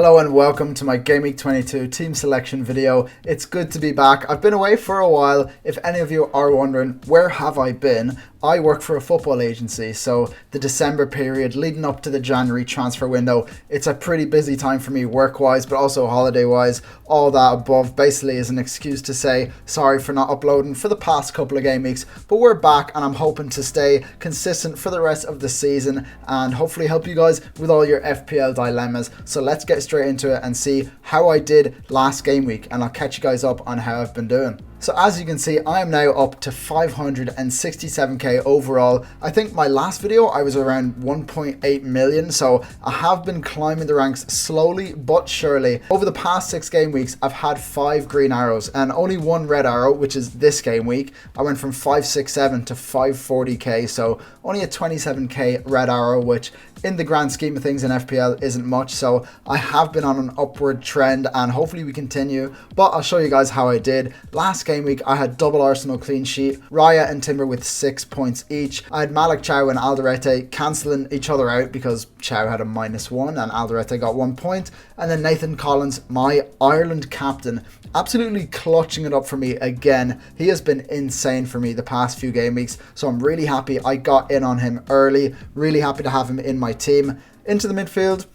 Hello and welcome to my GW22 team selection video. It's good to be back. I've been away for a while. If any of you are wondering, where have I been? I work for a football agency, so the December period leading up to the January transfer window, it's a pretty busy time for me work-wise, but also holiday-wise. All that above basically is an excuse to say sorry for not uploading for the past couple of game weeks, but we're back and I'm hoping to stay consistent for the rest of the season and hopefully help you guys with all your FPL dilemmas. So let's get straight into it and see how I did last game week, and I'll catch you guys up on how I've been doing. So as you can see, I am now up to 567k overall. I think my last video I was around 1.8 million, so I have been climbing the ranks slowly but surely. Over the past 6 game weeks, I've had 5 green arrows and only 1 red arrow, which is this game week. I went from 567 to 540k, so only a 27k red arrow, which in the grand scheme of things in FPL isn't much. So I have been on an upward trend and hopefully we continue, but I'll show you guys how I did. Last game week I had double Arsenal clean sheet, Raya and Timber with 6 points each. I had Malik Chow and Alderete cancelling each other out because Chow had a -1 and Alderete got 1 point, and then Nathan Collins, my Ireland captain, absolutely clutching it up for me again. He has been insane for me the past few game weeks, so I'm really happy I got in on him early. Really happy to have him in my team. Into the midfield,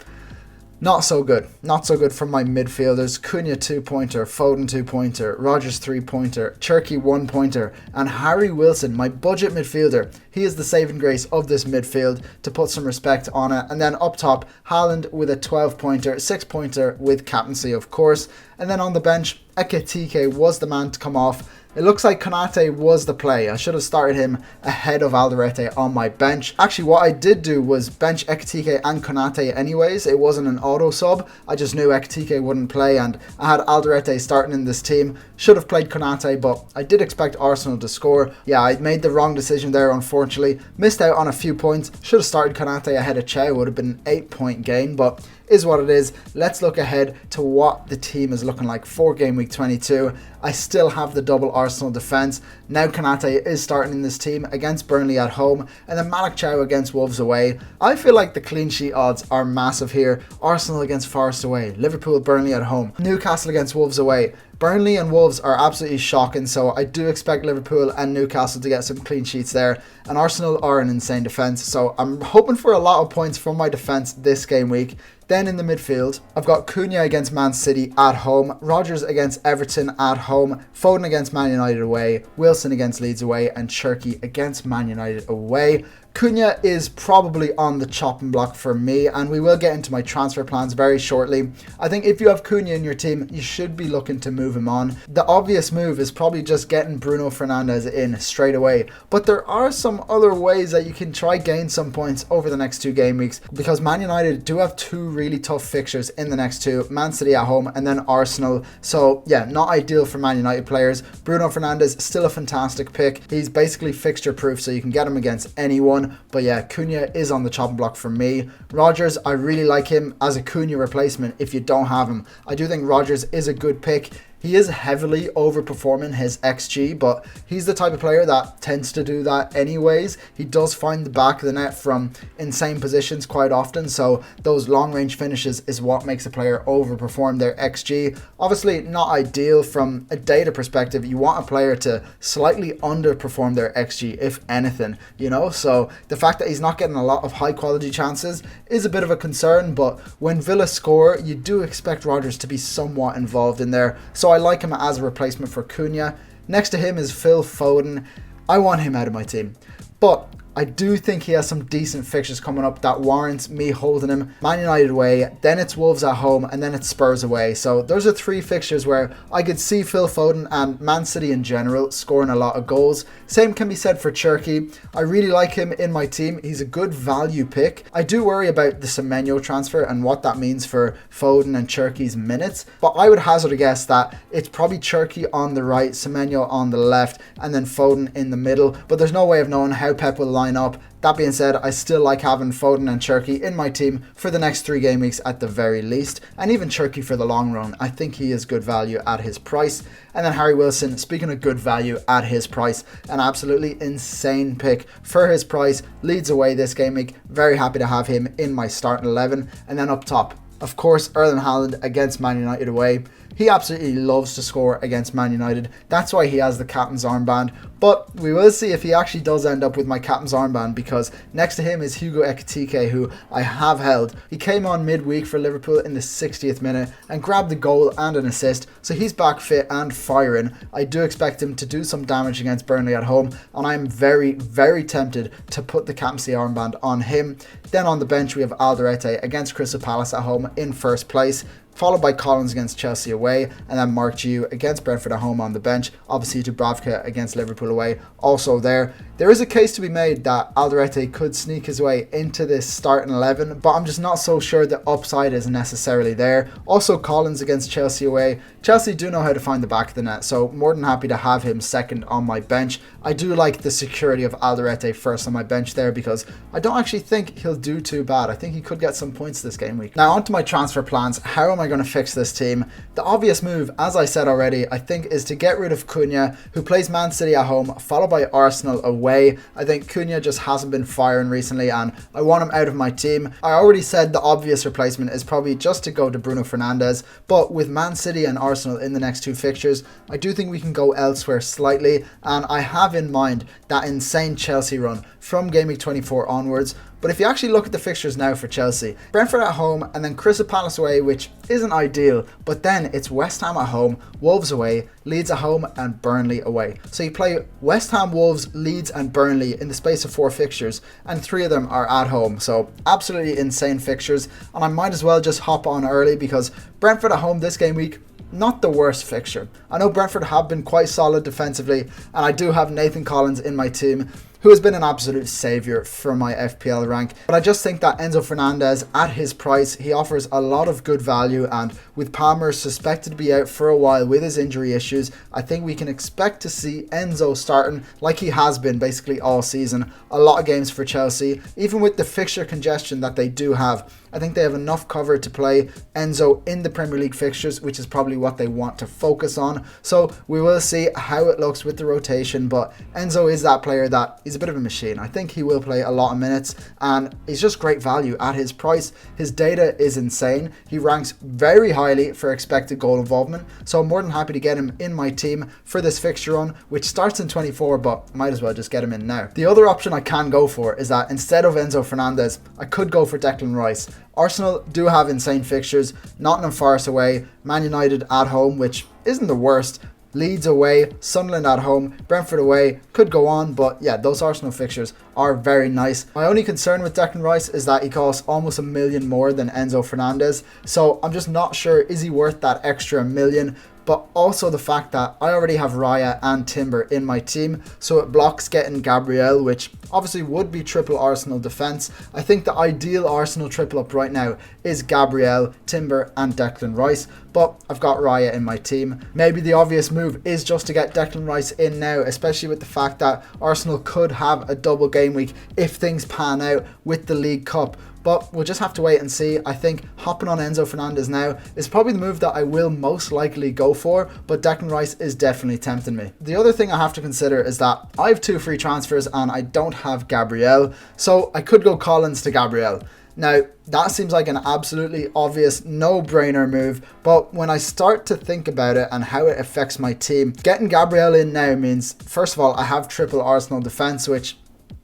not so good. Not so good from my midfielders. CUNHA 2-pointer, Foden 2-pointer, Rogers 3-pointer, Cherky 1-pointer, and Harry Wilson, my budget midfielder. He is the saving grace of this midfield, to put some respect on it. And then up top, Haaland with a 12-pointer, 6-pointer with captaincy of course. And then on the bench, Ekitike was the man to come off. It looks like Konate was the play. I should have started him ahead of Alderete on my bench. Actually, what I did do was bench Ekitike and Konate anyways. It wasn't an auto sub. I just knew Ekitike wouldn't play and I had Alderete starting in this team. Should have played Konate, but I did expect Arsenal to score. Yeah, I made the wrong decision there, unfortunately. Missed out on a few points. Should have started Konate ahead of Chow. Would have been an 8-point gain, but is what it is. Let's look ahead to what the team is looking like for game week 22. I still have the double Arsenal defence. Now Konate is starting in this team against Burnley at home, and then Malik Chow against Wolves away. I feel like the clean sheet odds are massive here. Arsenal against Forest away, Liverpool, Burnley at home, Newcastle against Wolves away. Burnley and Wolves are absolutely shocking, so I do expect Liverpool and Newcastle to get some clean sheets there. And Arsenal are an insane defence, so I'm hoping for a lot of points from my defence this game week. Then in the midfield, I've got CUNHA against Man City at home, Rogers against Everton at home, Foden against Man United away, Wilson against Leeds away, and Cherky against Man United away. CUNHA is probably on the chopping block for me, and we will get into my transfer plans very shortly. I think if you have CUNHA in your team, you should be looking to move him on. The obvious move is probably just getting Bruno Fernandes in straight away, but there are some other ways that you can try gain some points over the next 2 game weeks, because Man United do have 2 really tough fixtures in the next 2, Man City at home and then Arsenal. So yeah, not ideal for Man United players. Bruno Fernandes, still a fantastic pick. He's basically fixture proof, so you can get him against anyone. But yeah, CUNHA is on the chopping block for me. Rogers, I really like him as a CUNHA replacement if you don't have him. I do think Rogers is a good pick. He is heavily overperforming his XG, but he's the type of player that tends to do that anyways. He does find the back of the net from insane positions quite often, so those long range finishes is what makes a player overperform their XG. Obviously not ideal from a data perspective. You want a player to slightly underperform their XG if anything, you know, so the fact that he's not getting a lot of high quality chances is a bit of a concern, but when Villa score, you do expect Rogers to be somewhat involved in there. So I like him as a replacement for CUNHA. Next to him is Phil Foden. I want him out of my team, but I do think he has some decent fixtures coming up that warrants me holding him. Man United away, then it's Wolves at home, and then it's Spurs away. So those are 3 fixtures where I could see Phil Foden and Man City in general scoring a lot of goals. Same can be said for Cherky. I really like him in my team. He's a good value pick. I do worry about the Semenyo transfer and what that means for Foden and Cherky's minutes, but I would hazard a guess that it's probably Cherky on the right, Semenyo on the left, and then Foden in the middle. But there's no way of knowing how Pep will line up. That being said, I still like having Foden and Cherky in my team for the next 3 game weeks at the very least, and even Cherky for the long run. I think he is good value at his price. And then Harry Wilson, speaking of good value at his price, an absolutely insane pick for his price. Leeds away this game week. Very happy to have him in my starting 11. And then up top, Of course, Erling Haaland against Man United away. He absolutely loves to score against Man United. That's why he has the captain's armband. But we will see if he actually does end up with my captain's armband, because next to him is Hugo Ekitike, who I have held. He came on midweek for Liverpool in the 60th minute and grabbed the goal and an assist. So he's back fit and firing. I do expect him to do some damage against Burnley at home, and I'm very, very tempted to put the captaincy armband on him. Then on the bench we have Alderete against Crystal Palace at home in first place, followed by Collins against Chelsea away, and then Mark Giu against Brentford at home on the bench. Obviously Dubravka against Liverpool away also there. There is a case to be made that Alderete could sneak his way into this starting 11, but I'm just not so sure the upside is necessarily there. Also Collins against Chelsea away. Chelsea do know how to find the back of the net, so more than happy to have him second on my bench. I do like the security of Alderete first on my bench there, because I don't actually think he'll do too bad. I think he could get some points this game week. Now onto my transfer plans. How am I going to fix this team? The obvious move, as I said already, I think is to get rid of CUNHA, who plays Man City at home, followed by Arsenal away. I think CUNHA just hasn't been firing recently, and I want him out of my team. I already said the obvious replacement is probably just to go to Bruno Fernandes, but with Man City and Arsenal in the next two fixtures, I do think we can go elsewhere slightly, and I have in mind that insane Chelsea run from game week 24 onwards. But if you actually look at the fixtures now for Chelsea, Brentford at home and then Crystal Palace away, which isn't ideal, but then it's West Ham at home, Wolves away, Leeds at home and Burnley away. So you play West Ham, Wolves, Leeds and Burnley in the space of 4 fixtures, and 3 of them are at home. So absolutely insane fixtures, and I might as well just hop on early, because Brentford at home this game week, not the worst fixture. I know Brentford have been quite solid defensively, and I do have Nathan Collins in my team, who has been an absolute saviour for my FPL rank. But I just think that Enzo Fernandez, at his price, he offers a lot of good value, and with Palmer suspected to be out for a while with his injury issues, I think we can expect to see Enzo starting like he has been basically all season. A lot of games for Chelsea, even with the fixture congestion that they do have. I think they have enough cover to play Enzo in the Premier League fixtures, which is probably what they want to focus on. So we will see how it looks with the rotation, but Enzo is that player that he's a bit of a machine. I think he will play a lot of minutes, and he's just great value at his price. His data is insane. He ranks very highly for expected goal involvement, so I'm more than happy to get him in my team for this fixture run, which starts in 24, but might as well just get him in now. The other option I can go for is that instead of Enzo Fernandez, I could go for Declan Rice. Arsenal do have insane fixtures. Nottingham Forest away, Man United at home, which isn't the worst, Leeds away, Sunderland at home, Brentford away, could go on, but yeah, those Arsenal fixtures are very nice. My only concern with Declan Rice is that he costs almost $1 million more than Enzo Fernandez, so I'm just not sure, is he worth that extra $1 million? But also the fact that I already have Raya and Timber in my team, so it blocks getting Gabriel, which obviously would be triple Arsenal defence. I think the ideal Arsenal triple up right now is Gabriel, Timber and Declan Rice, but I've got Raya in my team. Maybe the obvious move is just to get Declan Rice in now, especially with the fact that Arsenal could have a double game week if things pan out with the League Cup. But we'll just have to wait and see. I think hopping on Enzo Fernandez now is probably the move that I will most likely go for, but Declan Rice is definitely tempting me. The other thing I have to consider is that I have 2 free transfers and I don't have Gabriel, so I could go Collins to Gabriel. Now, that seems like an absolutely obvious no-brainer move, but when I start to think about it and how it affects my team, getting Gabriel in now means, first of all, I have triple Arsenal defence, which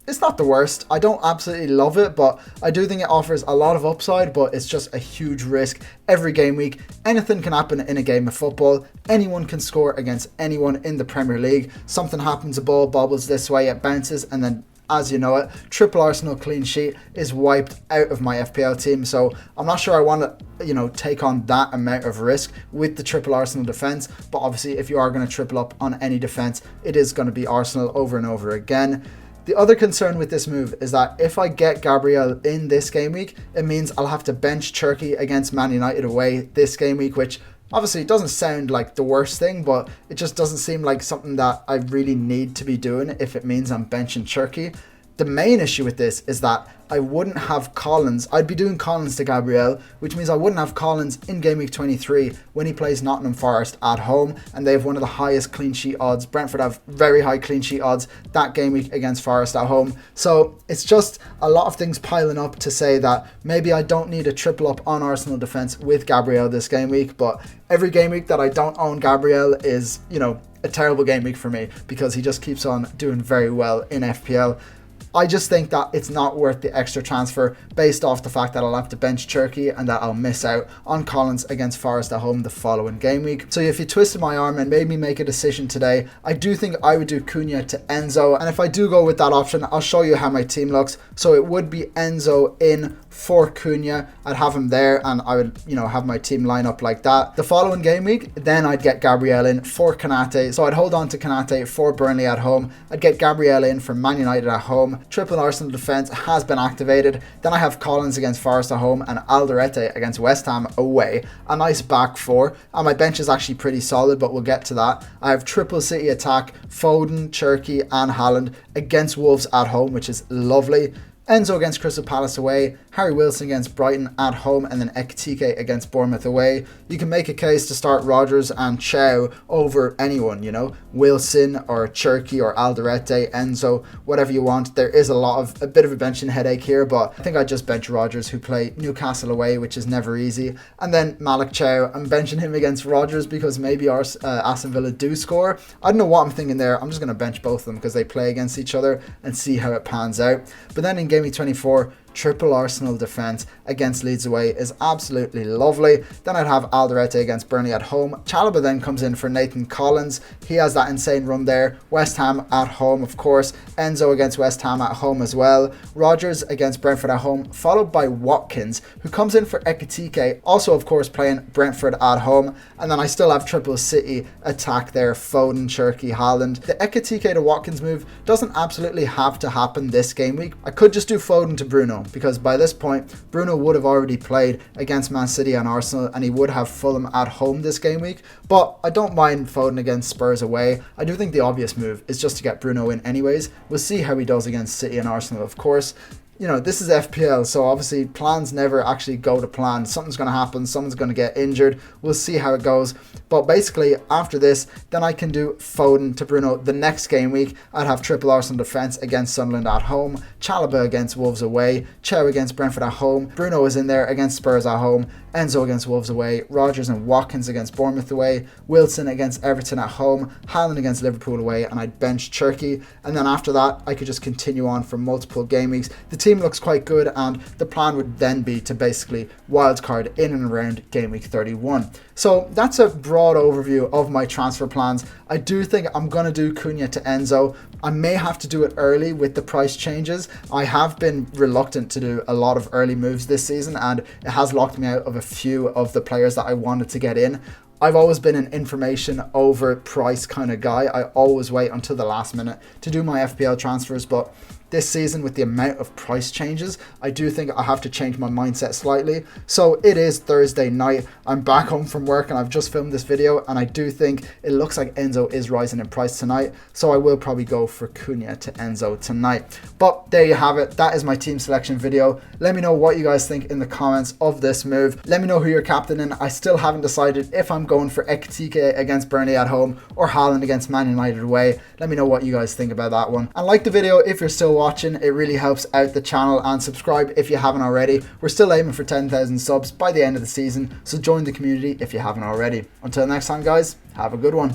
it's not the worst. I don't absolutely love it, but I do think it offers a lot of upside, but it's just a huge risk every game week. Anything can happen in a game of football. Anyone can score against anyone in the Premier League. Something happens, a ball bobbles this way, it bounces, and then as you know it, triple Arsenal clean sheet is wiped out of my FPL team. So I'm not sure I want to, take on that amount of risk with the triple Arsenal defense. But obviously, if you are going to triple up on any defense, it is going to be Arsenal over and over again. The other concern with this move is that if I get Gabriel in this game week, it means I'll have to bench Turkey against Man United away this game week, which obviously doesn't sound like the worst thing, but it just doesn't seem like something that I really need to be doing if it means I'm benching Turkey. The main issue with this is that I wouldn't have Collins. I'd be doing Collins to Gabriel, which means I wouldn't have Collins in game week 23 when he plays Nottingham Forest at home, and they have one of the highest clean sheet odds. Brentford have very high clean sheet odds that game week against Forest at home. So it's just a lot of things piling up to say that maybe I don't need a triple up on Arsenal defence with Gabriel this game week, but every game week that I don't own Gabriel is, a terrible game week for me because he just keeps on doing very well in FPL. I just think that it's not worth the extra transfer based off the fact that I'll have to bench Turkey and that I'll miss out on Collins against Forest at home the following game week. So if you twisted my arm and made me make a decision today, I do think I would do CUNHA to Enzo. And if I do go with that option, I'll show you how my team looks. So it would be Enzo in for CUNHA. I'd have him there and I would, have my team line up like that. The following game week, then I'd get Gabriel in for Konate. So I'd hold on to Konate for Burnley at home. I'd get Gabriel in for Man United at home. Triple Arsenal defence has been activated. Then I have Collins against Forest at home and Alderete against West Ham away. A nice back four. And my bench is actually pretty solid, but we'll get to that. I have triple City attack, Foden, Cherki and Haaland against Wolves at home, which is lovely. Enzo against Crystal Palace away, Harry Wilson against Brighton at home, and then Ekitike against Bournemouth away. You can make a case to start Rodgers and Chow over anyone, Wilson or Cherki or Alderete, Enzo, whatever you want. There is a bit of a benching headache here, but I think I just bench Rodgers, who play Newcastle away, which is never easy. And then Malik Chow, I'm benching him against Rodgers because maybe Aston Villa do score. I don't know what I'm thinking there. I'm just going to bench both of them because they play against each other and see how it pans out. But then in game week 24, triple Arsenal defence against Leeds away is absolutely lovely. Then I'd have Alderete against Burnley at home. Chalobah then comes in for Nathan Collins. He has that insane run there. West Ham at home, of course. Enzo against West Ham at home as well. Rodgers against Brentford at home, followed by Watkins, who comes in for Ekitike, also of course playing Brentford at home. And then I still have triple City attack there, Foden, Cherki, Haaland. The Ekitike to Watkins move doesn't absolutely have to happen this game week. I could just do Foden to Bruno, because by this point Bruno would have already played against Man City and Arsenal and he would have Fulham at home this game week. But I don't mind Foden against Spurs away. I do think the obvious move is just to get Bruno in anyways. We'll see how he does against City and Arsenal, of course. This is FPL, so obviously plans never actually go to plan. Something's going to happen, someone's going to get injured. We'll see how it goes. But basically, after this, then I can do Foden to Bruno the next game week. I'd have triple Arsenal defence against Sunderland at home, Chalobah against Wolves away, Chow against Brentford at home, Bruno is in there against Spurs at home, Enzo against Wolves away, Rodgers and Watkins against Bournemouth away, Wilson against Everton at home, Haaland against Liverpool away, and I'd bench Cherki. And then after that, I could just continue on for multiple game weeks. The team looks quite good, and the plan would then be to basically wildcard in and around game week 31. So that's a broad overview of my transfer plans. I do think I'm going to do CUNHA to Enzo. I may have to do it early with the price changes. I have been reluctant to do a lot of early moves this season, and it has locked me out of a few of the players that I wanted to get in. I've always been an information over price kind of guy. I always wait until the last minute to do my FPL transfers, but this season with the amount of price changes, I do think I have to change my mindset slightly. So it is Thursday night. I'm back home from work and I've just filmed this video, and I do think it looks like Enzo is rising in price tonight. So I will probably go for CUNHA to Enzo tonight. But there you have it. That is my team selection video. Let me know what you guys think in the comments of this move. Let me know who you're captaining. I still haven't decided if I'm going for Ekitike against Burnley at home or Haaland against Man United away. Let me know what you guys think about that one. And like the video if you're still watching. It really helps out the channel, and subscribe if you haven't already. We're still aiming for 10,000 subs by the end of the season, so join the community if you haven't already. Until next time guys, have a good one.